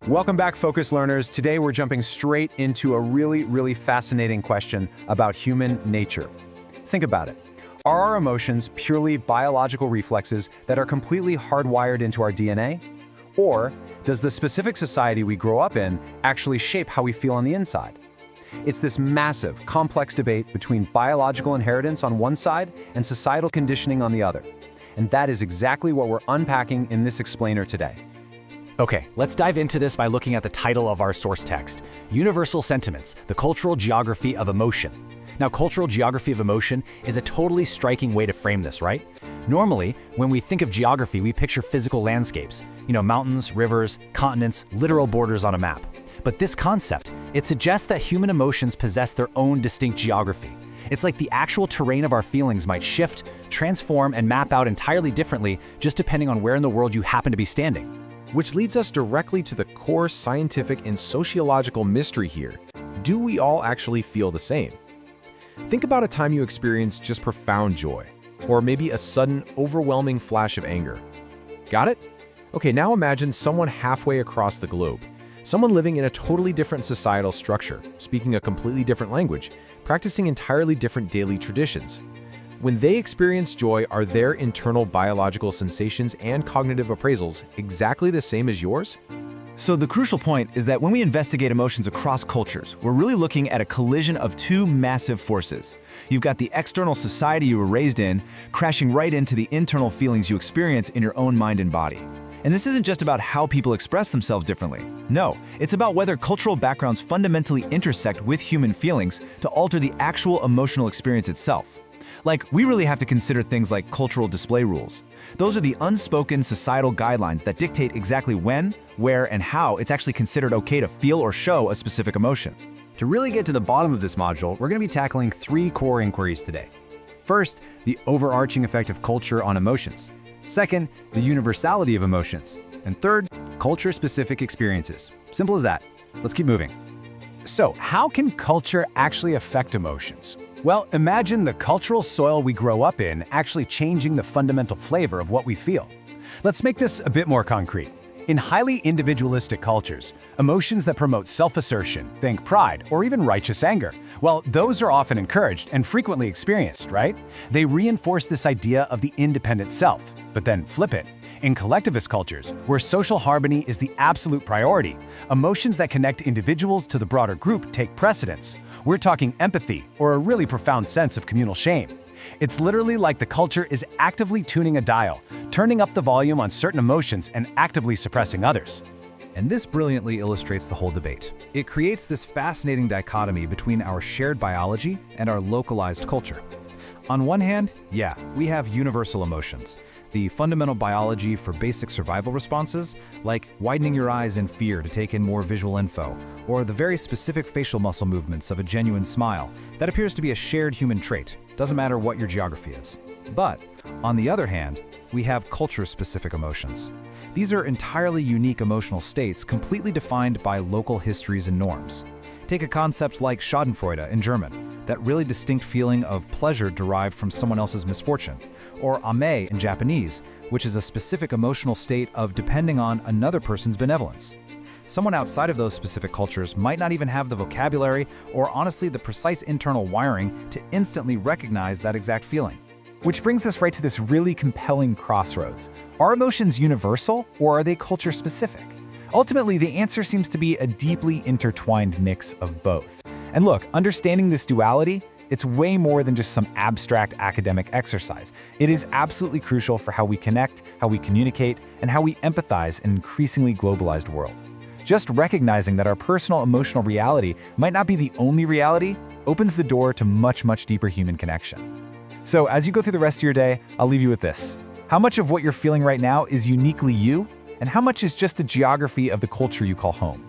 Welcome back, Focus Learners. Today we're jumping straight into a really fascinating question about human nature. Think about it. Are our emotions purely biological reflexes that are completely hardwired into our DNA? Or does the specific society we grow up in actually shape how we feel on the inside? It's this massive, complex debate between biological inheritance on one side and societal conditioning on the other. And that is exactly what we're unpacking in this explainer today. Okay, let's dive into this by looking at the title of our source text, Universal Sentiments, the Cultural Geography of Emotion. Now, cultural geography of emotion is a totally striking way to frame this, right? Normally, when we think of geography, we picture physical landscapes, mountains, rivers, continents, literal borders on a map. But this concept, it suggests that human emotions possess their own distinct geography. It's like the actual terrain of our feelings might shift, transform, and map out entirely differently just depending on where in the world you happen to be standing. Which leads us directly to the core scientific and sociological mystery here. Do we all actually feel the same? Think about a time you experienced just profound joy, or maybe a sudden, overwhelming flash of anger. Got it? Okay, now imagine someone halfway across the globe, someone living in a totally different societal structure, speaking a completely different language, practicing entirely different daily traditions. When they experience joy, are their internal biological sensations and cognitive appraisals exactly the same as yours? So the crucial point is that when we investigate emotions across cultures, we're really looking at a collision of two massive forces. You've got the external society you were raised in, crashing right into the internal feelings you experience in your own mind and body. And this isn't just about how people express themselves differently. No, it's about whether cultural backgrounds fundamentally intersect with human feelings to alter the actual emotional experience itself. Like, we really have to consider things like cultural display rules. Those are the unspoken societal guidelines that dictate exactly when, where, and how it's actually considered okay to feel or show a specific emotion. To really get to the bottom of this module, we're going to be tackling three core inquiries today. First, the overarching effect of culture on emotions. Second, the universality of emotions. And third, culture-specific experiences. Simple as that. Let's keep moving. So, how can culture actually affect emotions? Well, imagine the cultural soil we grow up in actually changing the fundamental flavor of what we feel. Let's make this a bit more concrete. In highly individualistic cultures, emotions that promote self-assertion, think pride, or even righteous anger, well, those are often encouraged and frequently experienced, right? They reinforce this idea of the independent self. But then flip it. In collectivist cultures, where social harmony is the absolute priority, emotions that connect individuals to the broader group take precedence. We're talking empathy, or a really profound sense of communal shame. It's literally like the culture is actively tuning a dial, turning up the volume on certain emotions and actively suppressing others. And this brilliantly illustrates the whole debate. It creates this fascinating dichotomy between our shared biology and our localized culture. On one hand, yeah, we have universal emotions, the fundamental biology for basic survival responses, like widening your eyes in fear to take in more visual info, or the very specific facial muscle movements of a genuine smile that appears to be a shared human trait, doesn't matter what your geography is. But, on the other hand, we have culture-specific emotions. These are entirely unique emotional states completely defined by local histories and norms. Take a concept like Schadenfreude in German, that really distinct feeling of pleasure derived from someone else's misfortune, or ame in Japanese, which is a specific emotional state of depending on another person's benevolence. Someone outside of those specific cultures might not even have the vocabulary or honestly the precise internal wiring to instantly recognize that exact feeling. Which brings us right to this really compelling crossroads. Are emotions universal, or are they culture-specific? Ultimately, the answer seems to be a deeply intertwined mix of both. And look, understanding this duality, it's way more than just some abstract academic exercise. It is absolutely crucial for how we connect, how we communicate, and how we empathize in an increasingly globalized world. Just recognizing that our personal emotional reality might not be the only reality opens the door to much deeper human connection. So as you go through the rest of your day, I'll leave you with this. How much of what you're feeling right now is uniquely you, and how much is just the geography of the culture you call home?